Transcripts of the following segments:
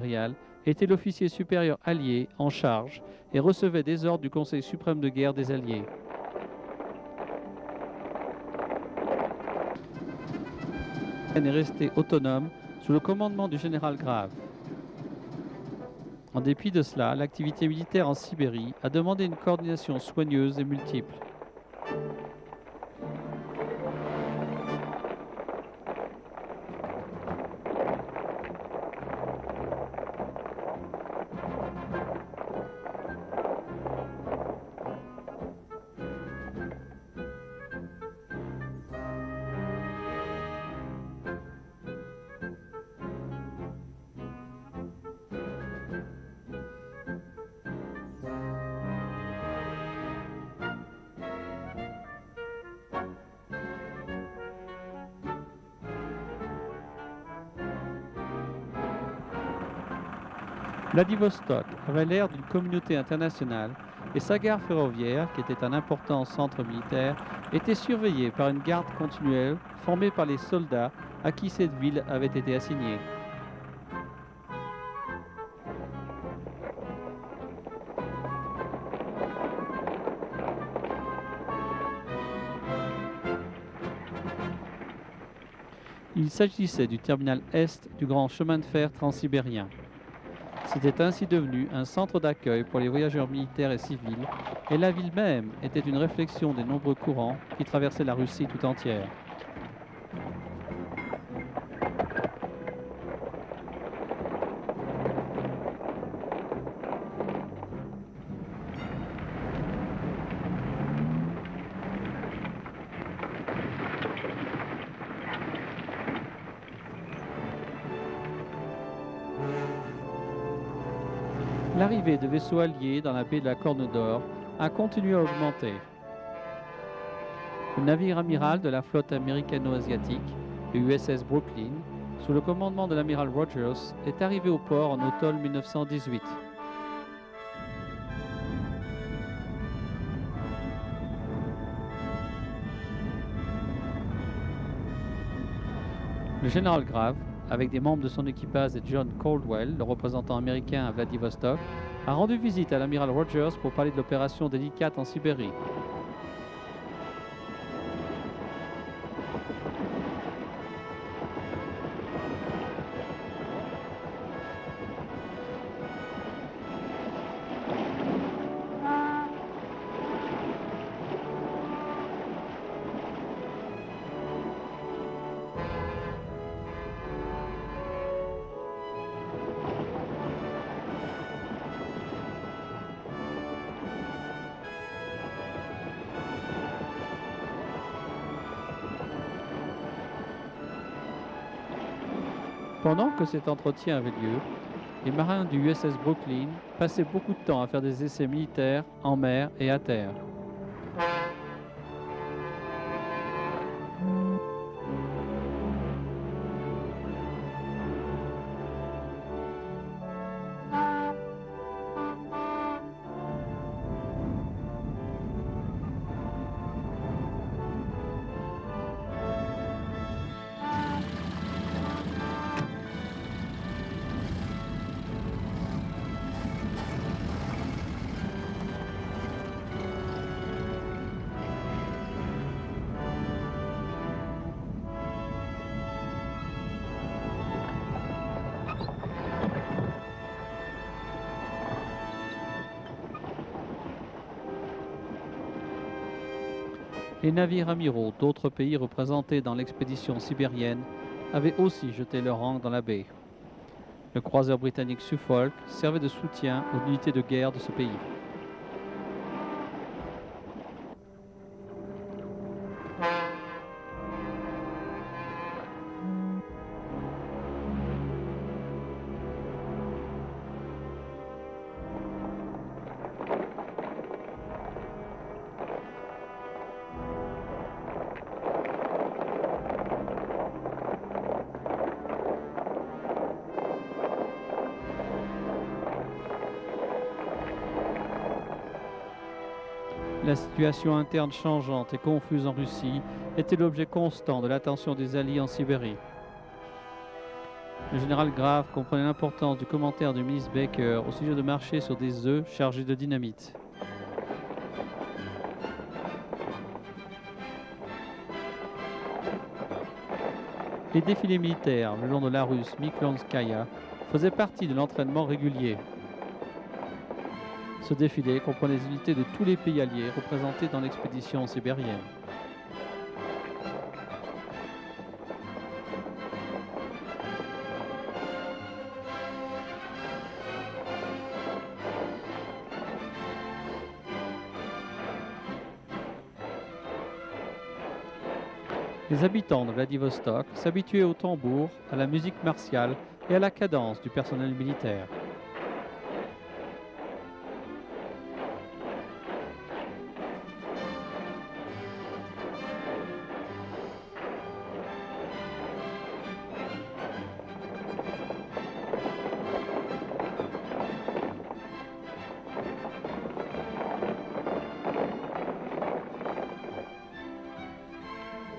impériale, était l'officier supérieur allié en charge et recevait des ordres du Conseil suprême de guerre des Alliés. Elle est restée autonome sous le commandement du général Grave. En dépit de cela, l'activité militaire en Sibérie a demandé une coordination soigneuse et multiple. Vladivostok avait l'air d'une communauté internationale et sa gare ferroviaire, qui était un important centre militaire, était surveillée par une garde continuelle formée par les soldats à qui cette ville avait été assignée. Il s'agissait du terminal est du grand chemin de fer transsibérien. C'était ainsi devenu un centre d'accueil pour les voyageurs militaires et civils, et la ville même était une réflexion des nombreux courants qui traversaient la Russie tout entière. L'arrivée de vaisseaux alliés dans la baie de la Corne d'Or a continué à augmenter. Le navire amiral de la flotte américano-asiatique, le USS Brooklyn, sous le commandement de l'amiral Rogers, est arrivé au port en automne 1918. Le général Grave, avec des membres de son équipage et John Caldwell, le représentant américain à Vladivostok, a rendu visite à l'amiral Rogers pour parler de l'opération délicate en Sibérie. Pendant que cet entretien avait lieu, les marins du USS Brooklyn passaient beaucoup de temps à faire des essais militaires en mer et à terre. Les navires amiraux d'autres pays représentés dans l'expédition sibérienne avaient aussi jeté leur ancre dans la baie. Le croiseur britannique Suffolk servait de soutien aux unités de guerre de ce pays. La situation interne changeante et confuse en Russie était l'objet constant de l'attention des Alliés en Sibérie. Le général Grave comprenait l'importance du commentaire du ministre Baker au sujet de marcher sur des œufs chargés de dynamite. Les défilés militaires le long de la Russe Miklonskaya faisaient partie de l'entraînement régulier. Ce défilé comprenait les unités de tous les pays alliés représentés dans l'expédition sibérienne. Les habitants de Vladivostok s'habituaient au tambour, à la musique martiale et à la cadence du personnel militaire.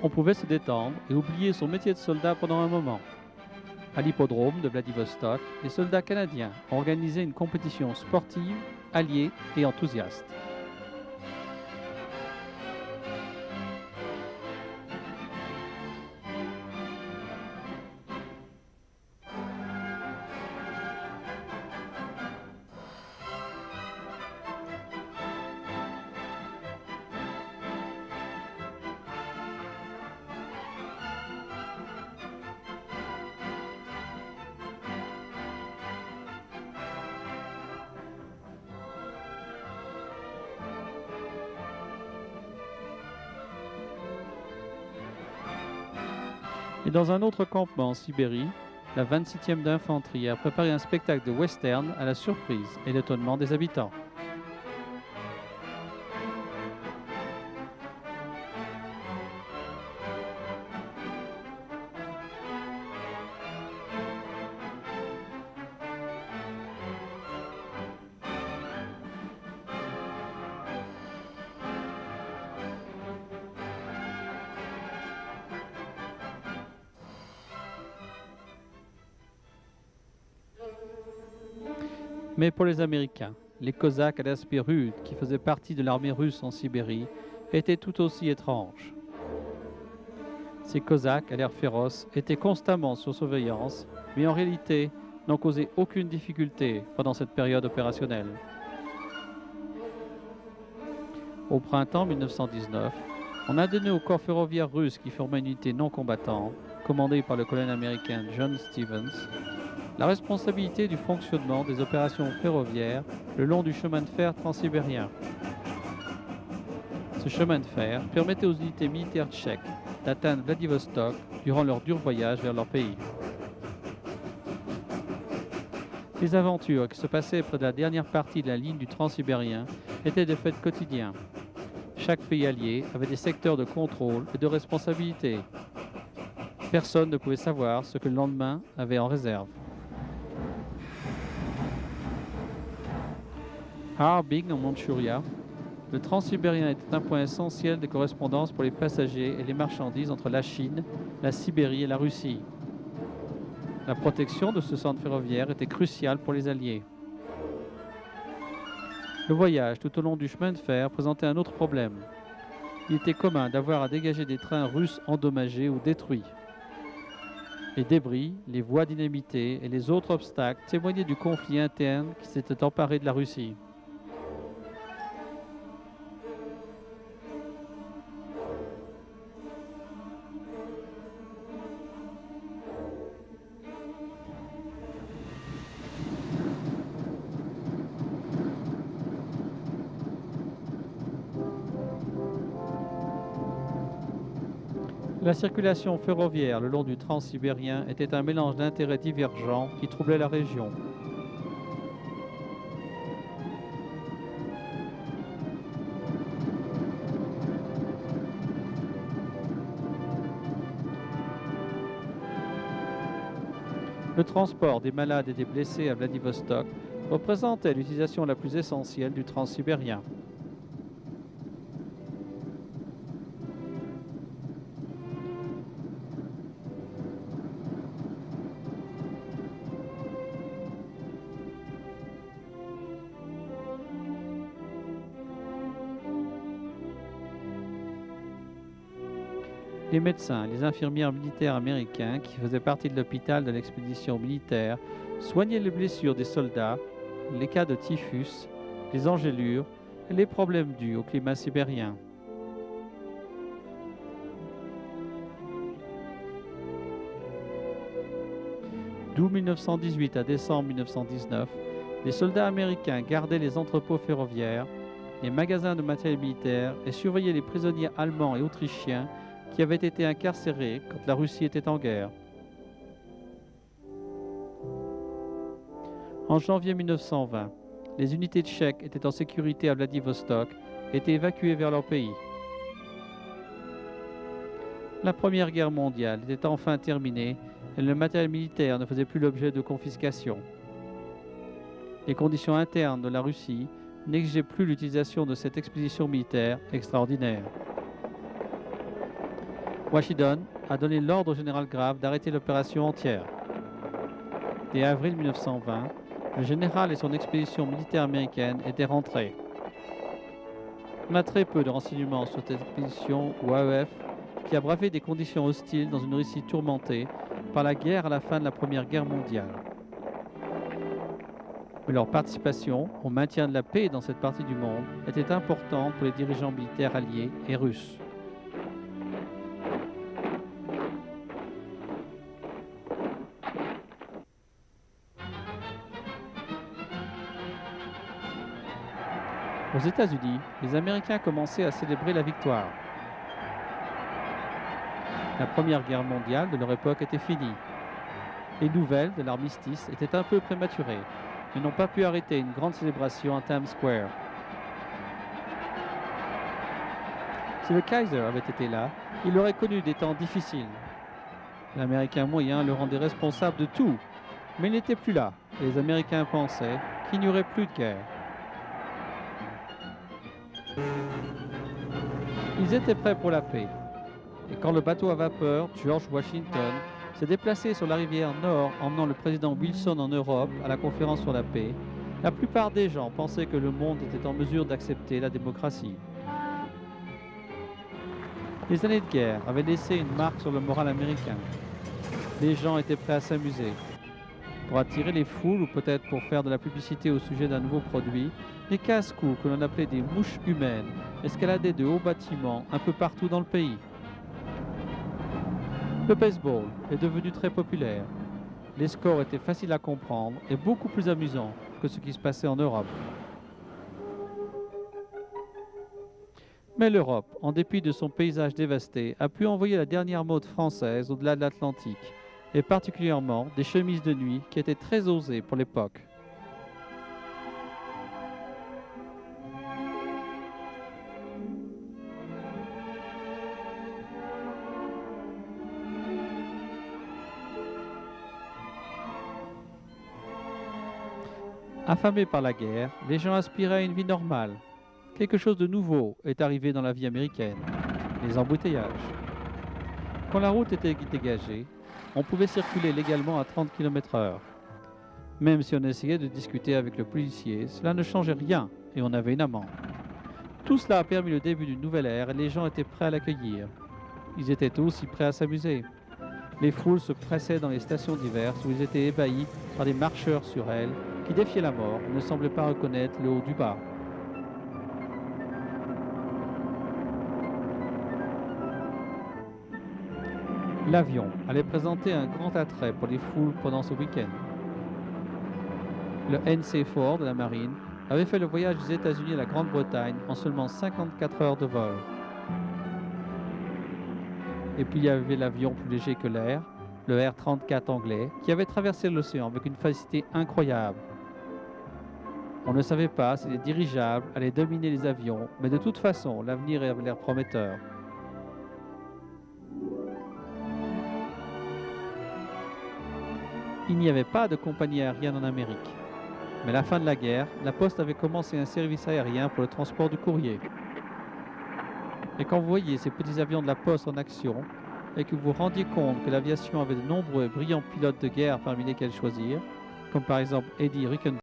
On pouvait se détendre et oublier son métier de soldat pendant un moment. À l'hippodrome de Vladivostok, les soldats canadiens ont organisé une compétition sportive, alliée et enthousiaste. Et dans un autre campement en Sibérie, la 26e d'infanterie a préparé un spectacle de western à la surprise et l'étonnement des habitants. Mais pour les Américains, les Cosaques à l'aspect rude qui faisaient partie de l'armée russe en Sibérie étaient tout aussi étranges. Ces Cosaques à l'air féroce étaient constamment sous surveillance, mais en réalité n'ont causé aucune difficulté pendant cette période opérationnelle. Au printemps 1919, on a donné au corps ferroviaire russe qui formait une unité non combattante, commandée par le colonel américain John Stevens, la responsabilité du fonctionnement des opérations ferroviaires le long du chemin de fer transsibérien. Ce chemin de fer permettait aux unités militaires tchèques d'atteindre Vladivostok durant leur dur voyage vers leur pays. Les aventures qui se passaient près de la dernière partie de la ligne du transsibérien étaient des faits quotidiens. Chaque pays allié avait des secteurs de contrôle et de responsabilité. Personne ne pouvait savoir ce que le lendemain avait en réserve. À Harbin, en Mandchouria, le transsibérien était un point essentiel de correspondance pour les passagers et les marchandises entre la Chine, la Sibérie et la Russie. La protection de ce centre ferroviaire était cruciale pour les Alliés. Le voyage tout au long du chemin de fer présentait un autre problème. Il était commun d'avoir à dégager des trains russes endommagés ou détruits. Les débris, les voies dynamitées et les autres obstacles témoignaient du conflit interne qui s'était emparé de la Russie. La circulation ferroviaire le long du transsibérien était un mélange d'intérêts divergents qui troublait la région. Le transport des malades et des blessés à Vladivostok représentait l'utilisation la plus essentielle du transsibérien. Les médecins et les infirmières militaires américains qui faisaient partie de l'hôpital de l'expédition militaire soignaient les blessures des soldats, les cas de typhus, les engelures et les problèmes dus au climat sibérien. D'août 1918 à décembre 1919, les soldats américains gardaient les entrepôts ferroviaires, les magasins de matériel militaire et surveillaient les prisonniers allemands et autrichiens qui avaient été incarcérés quand la Russie était en guerre. En janvier 1920, les unités tchèques étaient en sécurité à Vladivostok et étaient évacuées vers leur pays. La Première Guerre mondiale était enfin terminée et le matériel militaire ne faisait plus l'objet de confiscation. Les conditions internes de la Russie n'exigeaient plus l'utilisation de cette expédition militaire extraordinaire. Washington a donné l'ordre au général Grave d'arrêter l'opération entière. Dès avril 1920, le général et son expédition militaire américaine étaient rentrés. On a très peu de renseignements sur cette expédition ou AEF qui a bravé des conditions hostiles dans une Russie tourmentée par la guerre à la fin de la Première Guerre mondiale. Mais leur participation au maintien de la paix dans cette partie du monde était importante pour les dirigeants militaires alliés et russes. Aux États-Unis, les Américains commençaient à célébrer la victoire. La Première Guerre mondiale de leur époque était finie. Les nouvelles de l'armistice étaient un peu prématurées, mais n'ont pas pu arrêter une grande célébration à Times Square. Si le Kaiser avait été là, il aurait connu des temps difficiles. L'Américain moyen le rendait responsable de tout, mais il n'était plus là, et les Américains pensaient qu'il n'y aurait plus de guerre. Ils étaient prêts pour la paix. Et quand le bateau à vapeur George Washington s'est déplacé sur la rivière Nord emmenant le président Wilson en Europe à la conférence sur la paix, la plupart des gens pensaient que le monde était en mesure d'accepter la démocratie. Les années de guerre avaient laissé une marque sur le moral américain. Les gens étaient prêts à s'amuser. Pour attirer les foules ou peut-être pour faire de la publicité au sujet d'un nouveau produit, les casse-cou que l'on appelait des mouches humaines escaladaient de hauts bâtiments un peu partout dans le pays. Le baseball est devenu très populaire. Les scores étaient faciles à comprendre et beaucoup plus amusants que ce qui se passait en Europe. Mais l'Europe, en dépit de son paysage dévasté, a pu envoyer la dernière mode française au-delà de l'Atlantique, et particulièrement des chemises de nuit qui étaient très osées pour l'époque. Affamés par la guerre, les gens aspiraient à une vie normale. Quelque chose de nouveau est arrivé dans la vie américaine, les embouteillages. Quand la route était dégagée, on pouvait circuler légalement à 30 km/h. Même si on essayait de discuter avec le policier, cela ne changeait rien et on avait une amende. Tout cela a permis le début d'une nouvelle ère et les gens étaient prêts à l'accueillir. Ils étaient aussi prêts à s'amuser. Les foules se pressaient dans les stations diverses où ils étaient ébahis par des marcheurs sur elles qui défiaient la mort et ne semblaient pas reconnaître le haut du bas. L'avion allait présenter un grand attrait pour les foules pendant ce week-end. Le NC-4 de la marine avait fait le voyage des États-Unis à la Grande-Bretagne en seulement 54 heures de vol. Et puis il y avait l'avion plus léger que l'air, le R-34 anglais, qui avait traversé l'océan avec une facilité incroyable. On ne savait pas si les dirigeables allaient dominer les avions, mais de toute façon, l'avenir avait l'air prometteur. Il n'y avait pas de compagnie aérienne en Amérique. Mais à la fin de la guerre, la Poste avait commencé un service aérien pour le transport du courrier. Et quand vous voyez ces petits avions de la Poste en action, et que vous vous rendiez compte que l'aviation avait de nombreux et brillants pilotes de guerre parmi lesquels choisir, comme par exemple Eddie Rickenbacker,